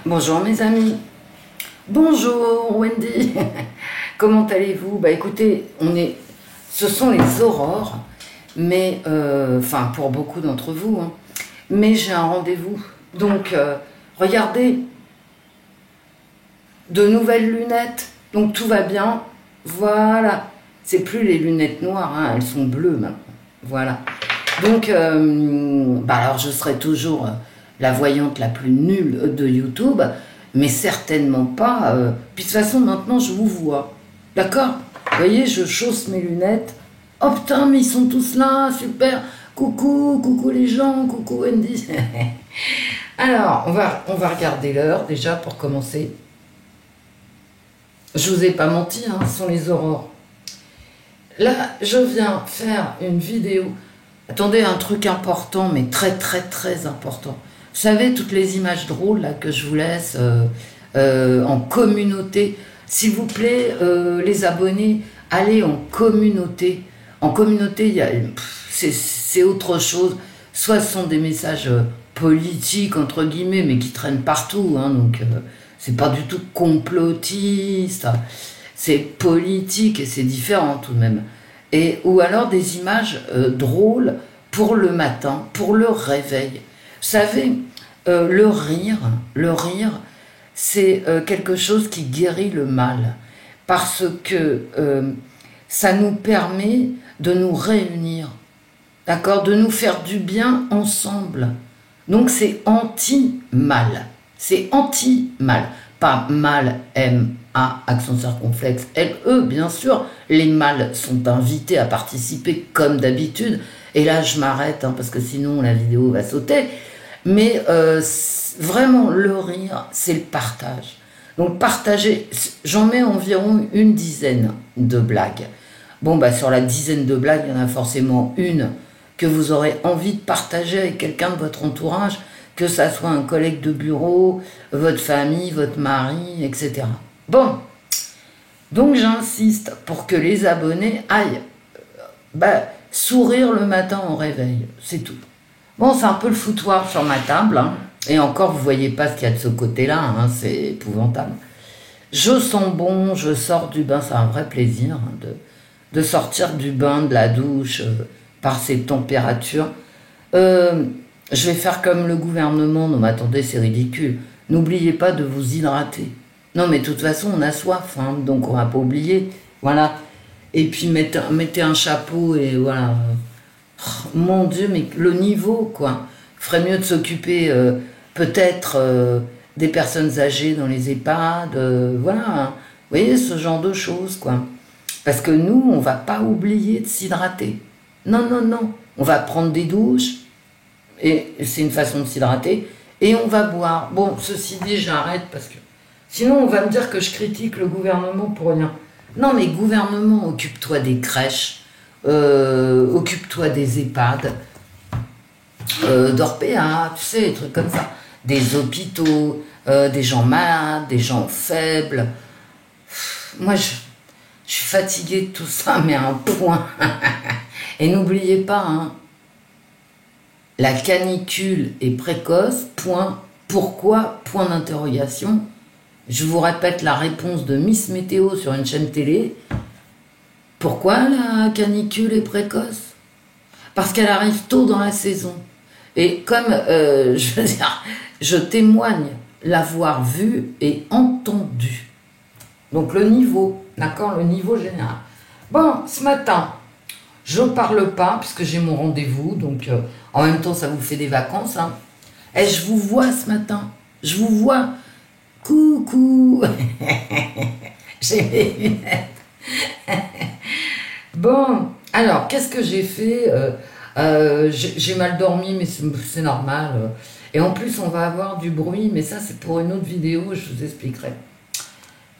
Bonjour mes amis, bonjour Wendy, comment allez-vous? Bah écoutez, ce sont les aurores, mais, enfin pour beaucoup d'entre vous, hein, mais j'ai un rendez-vous, donc regardez, de nouvelles lunettes, donc tout va bien, voilà, c'est plus les lunettes noires, hein, elles sont bleues maintenant, voilà, donc bah alors je serai toujours la voyante la plus nulle de YouTube, mais certainement pas. Puis de toute façon, maintenant, je vous vois. D'accord? Vous voyez, je chausse mes lunettes. Oh putain, mais ils sont tous là, super. Coucou, coucou les gens, coucou Wendy. Alors, on va regarder l'heure déjà pour commencer. Je vous ai pas menti, hein, ce sont les aurores. Là, je viens faire une vidéo. Attendez, un truc important, mais très très très important. Vous savez, toutes les images drôles là, que je vous laisse en communauté. S'il vous plaît, les abonnés, allez en communauté. En communauté, c'est autre chose. Soit ce sont des messages politiques, entre guillemets, mais qui traînent partout. Hein, donc, c'est pas du tout complotiste. C'est politique et c'est différent tout de même. Ou alors des images drôles pour le matin, pour le réveil. Vous savez, le rire, c'est quelque chose qui guérit le mal, parce que ça nous permet de nous réunir, d'accord, de nous faire du bien ensemble. Donc c'est anti-mal, c'est anti-mal, pas mal, M-A, accent circonflexe, L-E, bien sûr, les mâles sont invités à participer comme d'habitude, et là je m'arrête, hein, parce que sinon la vidéo va sauter. Mais vraiment, le rire, c'est le partage. Donc partager, j'en mets environ une dizaine de blagues. Bon, bah sur la dizaine de blagues, il y en a forcément une que vous aurez envie de partager avec quelqu'un de votre entourage, que ça soit un collègue de bureau, votre famille, votre mari, etc. Bon, donc j'insiste pour que les abonnés aillent sourire le matin au réveil, c'est tout. Bon, c'est un peu le foutoir sur ma table, hein. Et encore, vous voyez pas ce qu'il y a de ce côté-là, hein. C'est épouvantable. Je sens bon, je sors du bain, c'est un vrai plaisir hein, de sortir du bain, de la douche, par ces températures. Je vais faire comme le gouvernement, non mais attendez, c'est ridicule. N'oubliez pas de vous hydrater. Non mais de toute façon, on a soif, hein, donc on va pas oublier. Voilà. Et puis mettez un chapeau et voilà. Oh, mon Dieu, mais le niveau, quoi. Ferait mieux de s'occuper peut-être des personnes âgées dans les EHPAD, voilà. Hein. Vous voyez, ce genre de choses, quoi. Parce que nous, on va pas oublier de s'hydrater. Non, non, non. On va prendre des douches, et c'est une façon de s'hydrater, et on va boire. Bon, ceci dit, j'arrête, parce que sinon, on va me dire que je critique le gouvernement pour rien. Non, mais gouvernement, occupe-toi des crèches. Occupe-toi des EHPAD, d'Orpea, tu sais, des trucs comme ça, des hôpitaux, des gens malades, des gens faibles. Moi, je suis fatiguée de tout ça, mais à un point. Et n'oubliez pas, hein, la canicule est précoce, point. Pourquoi? Point d'interrogation. Je vous répète la réponse de Miss Météo sur une chaîne télé. Pourquoi la canicule est précoce? Parce qu'elle arrive tôt dans la saison. Et comme, je veux dire, je témoigne l'avoir vu et entendu. Donc le niveau, d'accord, le niveau général. Bon, ce matin, je ne parle pas, puisque j'ai mon rendez-vous, donc en même temps, ça vous fait des vacances. Hein. Et je vous vois ce matin, je vous vois. Coucou. J'ai mes lunettes. Bon, alors, qu'est-ce que j'ai fait? J'ai mal dormi, mais c'est normal. Et en plus, on va avoir du bruit, mais ça, c'est pour une autre vidéo, je vous expliquerai.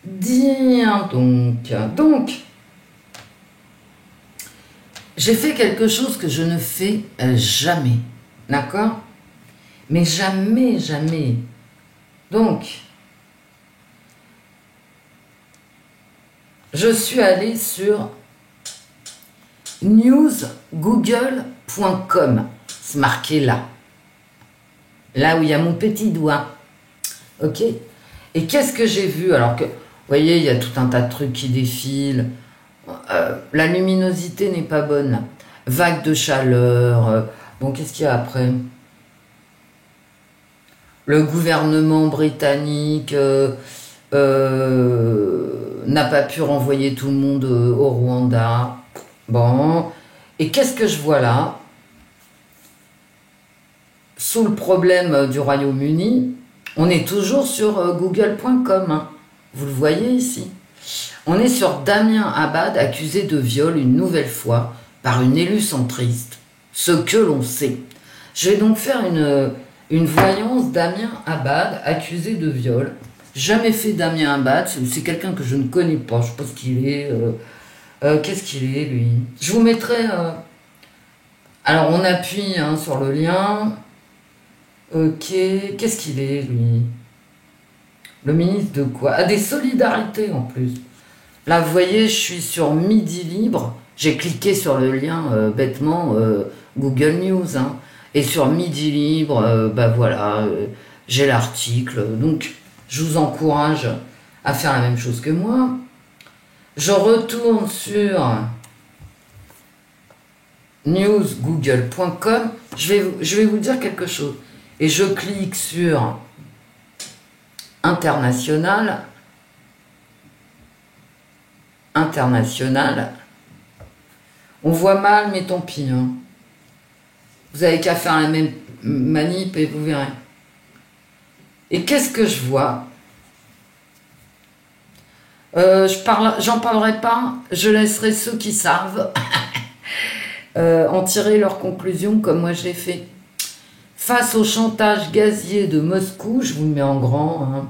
Bien, donc, j'ai fait quelque chose que je ne fais jamais, d'accord? Mais jamais, jamais. Donc, je suis allée sur newsgoogle.com. C'est marqué là. Là où il y a mon petit doigt. Ok. Et qu'est-ce que j'ai vu? Alors que, vous voyez, il y a tout un tas de trucs qui défilent. La luminosité n'est pas bonne, là. Vague de chaleur. Bon, qu'est-ce qu'il y a après? Le gouvernement britannique n'a pas pu renvoyer tout le monde au Rwanda. Bon. Et qu'est-ce que je vois là? Sous le problème du Royaume-Uni, on est toujours sur google.com. Hein. Vous le voyez ici. On est sur Damien Abad, accusé de viol une nouvelle fois par une élue centriste. Ce que l'on sait. Je vais donc faire une voyance Damien Abad, accusé de viol. Jamais fait Damien Abad, c'est quelqu'un que je ne connais pas, je ne sais pas ce qu'il est. Qu'est-ce qu'il est, lui? Je vous mettrai... Alors, on appuie hein, sur le lien. Ok, qu'est-ce qu'il est, lui? Le ministre de quoi? Ah, des solidarités, en plus. Là, vous voyez, je suis sur Midi Libre. J'ai cliqué sur le lien, bêtement, Google News. Hein. Et sur Midi Libre, bah voilà, j'ai l'article. Donc, je vous encourage à faire la même chose que moi. Je retourne sur newsgoogle.com. Je vais vous dire quelque chose. Et je clique sur international. International. On voit mal, mais tant pis. Hein. Vous avez qu'à faire la même manip et vous verrez. Et qu'est-ce que je vois? J'en parlerai pas. Je laisserai ceux qui savent en tirer leurs conclusions comme moi je l'ai fait. Face au chantage gazier de Moscou, je vous le mets en grand. Hein.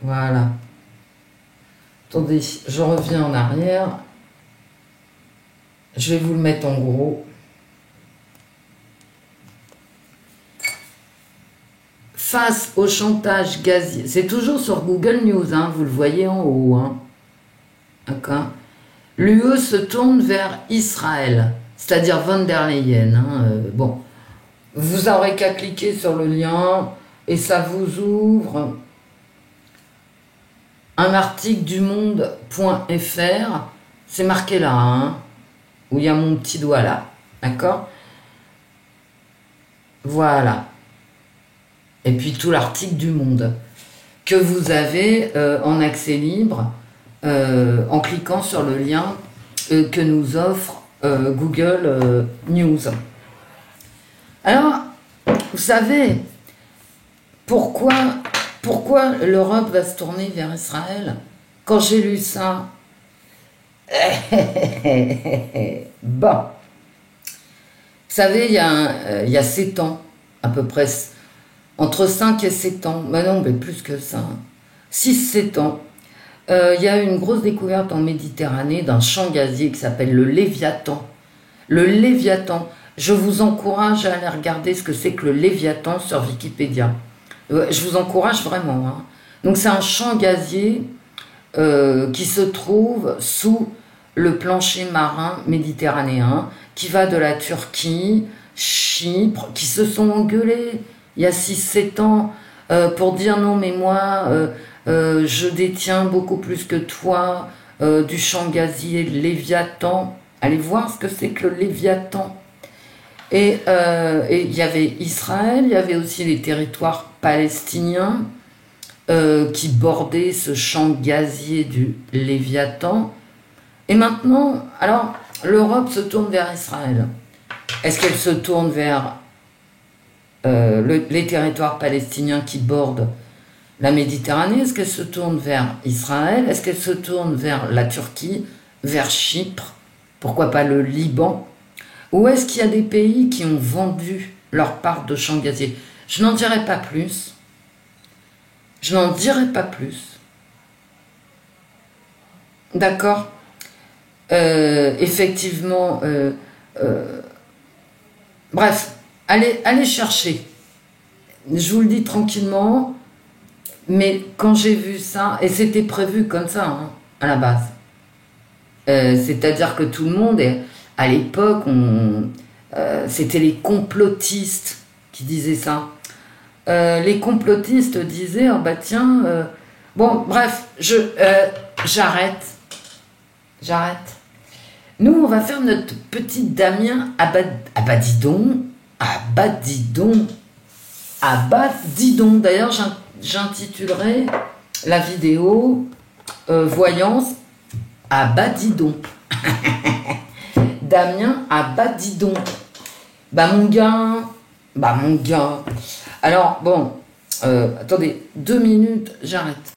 Voilà. Attendez, je reviens en arrière. Je vais vous le mettre en gros. Face au chantage gazier. C'est toujours sur Google News, hein, vous le voyez en haut. Hein. D'accord. L'UE se tourne vers Israël, c'est-à-dire von der Leyen. Hein, bon. Vous n'aurez qu'à cliquer sur le lien et ça vous ouvre un article du monde.fr. C'est marqué là, hein, où il y a mon petit doigt là. D'accord? Voilà. Et puis tout l'article du Monde que vous avez en accès libre en cliquant sur le lien que nous offre Google News. Alors, vous savez, pourquoi l'Europe va se tourner vers Israël? Quand j'ai lu ça, bon, vous savez, il y a 7 ans, à peu près, entre 5 et 7 ans, ben non, mais plus que ça, 6-7 ans, il y a eu une grosse découverte en Méditerranée d'un champ gazier qui s'appelle le Léviathan. Le Léviathan, je vous encourage à aller regarder ce que c'est que le Léviathan sur Wikipédia. Je vous encourage vraiment. Hein. Donc c'est un champ gazier qui se trouve sous le plancher marin méditerranéen, qui va de la Turquie, Chypre, qui se sont engueulés il y a 6-7 ans pour dire non mais moi je détiens beaucoup plus que toi du champ gazier Léviathan. Allez voir ce que c'est que le Léviathan. Et il y avait Israël, il y avait aussi les territoires palestiniens qui bordaient ce champ gazier du Léviathan. Et maintenant, alors, l'Europe se tourne vers Israël. Est-ce qu'elle se tourne vers les territoires palestiniens qui bordent la Méditerranée? Est-ce qu'elle se tourne vers Israël? Est-ce qu'elle se tourne vers la Turquie, vers Chypre? Pourquoi pas le Liban? Ou est-ce qu'il y a des pays qui ont vendu leur part de champs gaziers? Je n'en dirai pas plus. Je n'en dirai pas plus. D'accord? Effectivement, bref, allez chercher. Je vous le dis tranquillement, mais quand j'ai vu ça, et c'était prévu comme ça, hein, à la base. C'est-à-dire que tout le monde, à l'époque, c'était les complotistes qui disaient ça. les complotistes disaient, oh bah tiens, bon, bref, j'arrête. J'arrête. Nous, on va faire notre petit Damien Abadidon. Abadidon. D'ailleurs, j'intitulerai la vidéo Voyance Abadidon. Damien Abadidon. Bah mon gars. Alors, bon, attendez, 2 minutes, j'arrête.